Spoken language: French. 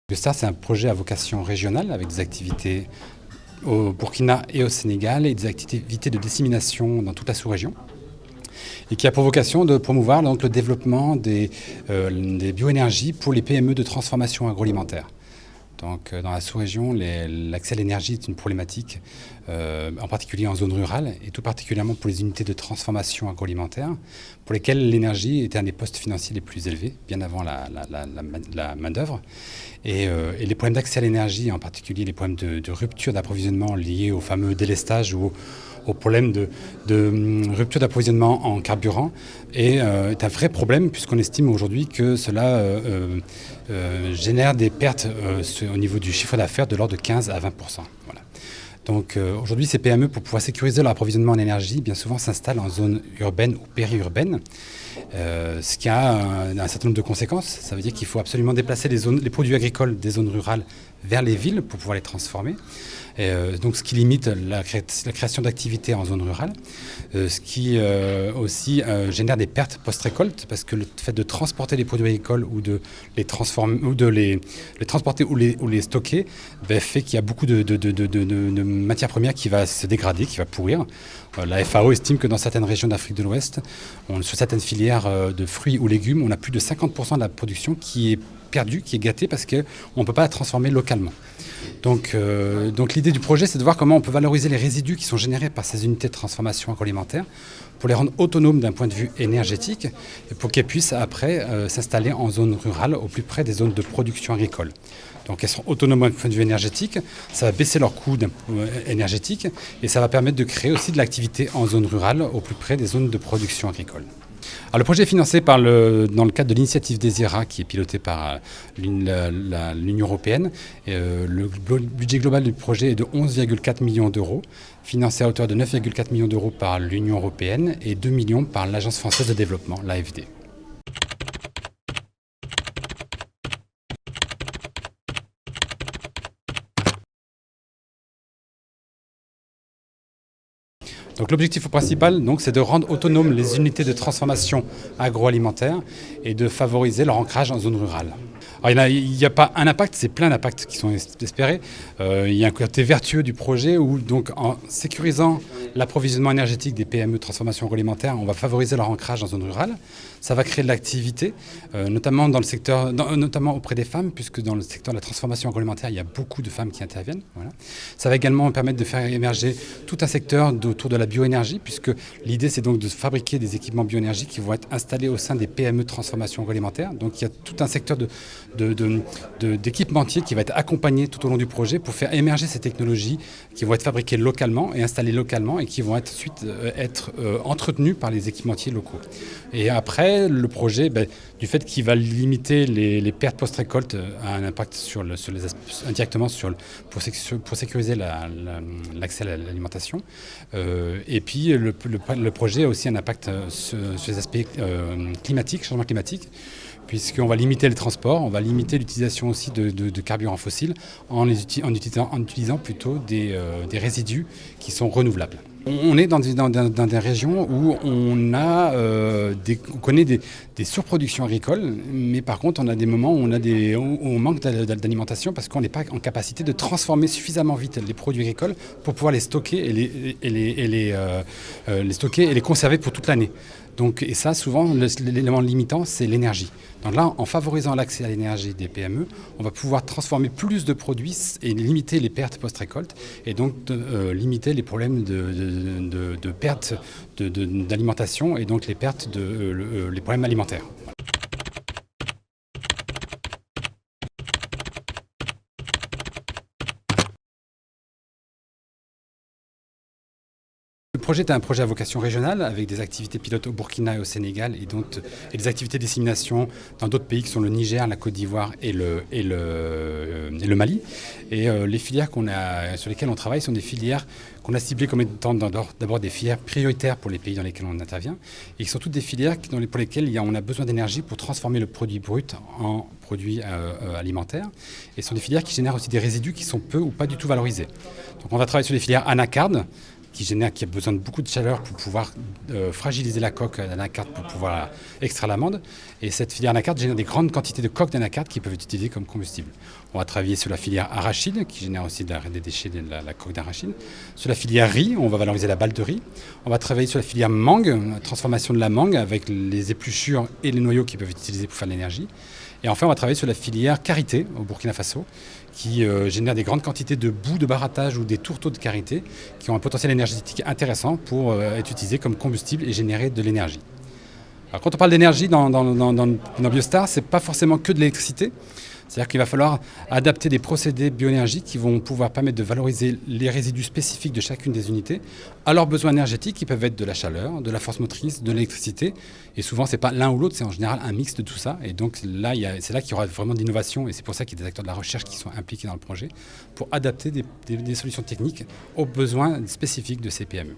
Le STAR, c'est un projet à vocation régionale avec des activités au Burkina et au Sénégal et des activités de dissémination dans toute la sous-région et qui a pour vocation de promouvoir donc, le développement des bioénergies pour les PME de transformation agroalimentaire. Donc, dans la sous-région, l'accès à l'énergie est une problématique, en particulier en zone rurale, et tout particulièrement pour les unités de transformation agroalimentaire, pour lesquelles l'énergie était un des postes financiers les plus élevés, bien avant la main-d'œuvre. Et les problèmes d'accès à l'énergie, en particulier les problèmes de rupture d'approvisionnement liés au fameux délestage ou au problème de rupture d'approvisionnement en carburant est un vrai problème puisqu'on estime aujourd'hui que cela génère des pertes au niveau du chiffre d'affaires de l'ordre de 15 à 20%. Voilà. Donc aujourd'hui, ces PME, pour pouvoir sécuriser leur approvisionnement en énergie, bien souvent s'installent en zone urbaine ou périurbaine, ce qui a un certain nombre de conséquences. Ça veut dire qu'il faut absolument déplacer les produits agricoles des zones rurales vers les villes pour pouvoir les transformer. Donc ce qui limite la création d'activités en zone rurale, ce qui aussi génère des pertes post-récolte parce que le fait de transporter les produits agricoles ou de les transformer ou de les transporter ou les stocker fait qu'il y a beaucoup de matières premières qui va se dégrader, qui va pourrir. La FAO estime que dans certaines régions d'Afrique de l'Ouest, sur certaines filières de fruits ou légumes, on a plus de 50% de la production qui est perdue, qui est gâtée parce qu'on ne peut pas la transformer localement. Donc l'idée du projet, c'est de voir comment on peut valoriser les résidus qui sont générés par ces unités de transformation agroalimentaire pour les rendre autonomes d'un point de vue énergétique et pour qu'elles puissent après s'installer en zone rurale au plus près des zones de production agricole. Donc elles seront autonomes d'un point de vue énergétique, ça va baisser leur coût énergétique et ça va permettre de créer aussi de l'activité en zone rurale au plus près des zones de production agricole. Alors, le projet est financé dans le cadre de l'initiative DESIRA qui est pilotée par l'Union européenne. Le budget global du projet est de 11,4 millions d'euros, financé à hauteur de 9,4 millions d'euros par l'Union européenne et 2 millions par l'Agence française de développement, l'AFD. Donc l'objectif principal, c'est de rendre autonomes les unités de transformation agroalimentaire et de favoriser leur ancrage en zone rurale. Alors, il n'y a pas un impact, c'est plein d'impacts qui sont espérés. Il y a un côté vertueux du projet où, donc, en sécurisant l'approvisionnement énergétique des PME de transformation agroalimentaire, on va favoriser leur ancrage en zone rurale. Ça va créer de l'activité, notamment notamment auprès des femmes, puisque dans le secteur de la transformation agroalimentaire, il y a beaucoup de femmes qui interviennent. Voilà. Ça va également permettre de faire émerger tout un secteur autour de la bioénergie, puisque l'idée, c'est donc de fabriquer des équipements bioénergie qui vont être installés au sein des PME de transformation agroalimentaire. Donc il y a tout un secteur d'équipementiers qui va être accompagné tout au long du projet pour faire émerger ces technologies qui vont être fabriquées localement et installées localement et qui vont ensuite être entretenues par les équipementiers locaux. Et après, le projet, du fait qu'il va limiter les pertes post-récolte, a un impact indirectement pour sécuriser l'accès à l'alimentation. Et puis le projet a aussi un impact sur les aspects climatiques, changement climatique, puisqu'on va limiter le transport, on va limiter l'utilisation aussi de carburants fossiles en utilisant plutôt des résidus qui sont renouvelables. On est dans des régions où on connaît des surproductions agricoles, mais par contre on a des moments où on manque d'alimentation parce qu'on n'est pas en capacité de transformer suffisamment vite les produits agricoles pour pouvoir les stocker les stocker et les conserver pour toute l'année. Et ça, souvent, l'élément limitant, c'est l'énergie. Donc là, en favorisant l'accès à l'énergie des PME, on va pouvoir transformer plus de produits et limiter les pertes post-récolte et donc limiter les problèmes de perte d'alimentation et donc les problèmes alimentaires. Le projet est un projet à vocation régionale avec des activités pilotes au Burkina et au Sénégal et des activités de dissémination dans d'autres pays qui sont le Niger, la Côte d'Ivoire et le Mali. Et les filières sur lesquelles on travaille sont des filières qu'on a ciblées comme étant d'abord des filières prioritaires pour les pays dans lesquels on intervient et qui sont toutes des filières pour lesquelles on a besoin d'énergie pour transformer le produit brut en produit alimentaire. Et ce sont des filières qui génèrent aussi des résidus qui sont peu ou pas du tout valorisés. Donc on va travailler sur les filières anacarde, qui a besoin de beaucoup de chaleur pour pouvoir fragiliser la coque d'anacarde pour pouvoir extraire l'amande. Et cette filière anacarde génère des grandes quantités de coques d'anacarde qui peuvent être utilisées comme combustible. On va travailler sur la filière arachide, qui génère aussi des déchets de la coque d'arachide. Sur la filière riz, on va valoriser la balle de riz. On va travailler sur la filière mangue, transformation de la mangue avec les épluchures et les noyaux qui peuvent être utilisés pour faire de l'énergie. Et enfin, on va travailler sur la filière karité au Burkina Faso, qui génère des grandes quantités de boue de barattage ou des tourteaux de karité qui ont un potentiel énergétique intéressant pour être utilisés comme combustible et générer de l'énergie. Alors, quand on parle d'énergie dans Biostar, ce n'est pas forcément que de l'électricité. C'est-à-dire qu'il va falloir adapter des procédés bioénergiques qui vont pouvoir permettre de valoriser les résidus spécifiques de chacune des unités à leurs besoins énergétiques qui peuvent être de la chaleur, de la force motrice, de l'électricité. Et souvent, ce n'est pas l'un ou l'autre, c'est en général un mix de tout ça. Et donc là, c'est là qu'il y aura vraiment de l'innovation. Et c'est pour ça qu'il y a des acteurs de la recherche qui sont impliqués dans le projet pour adapter des solutions techniques aux besoins spécifiques de ces PME.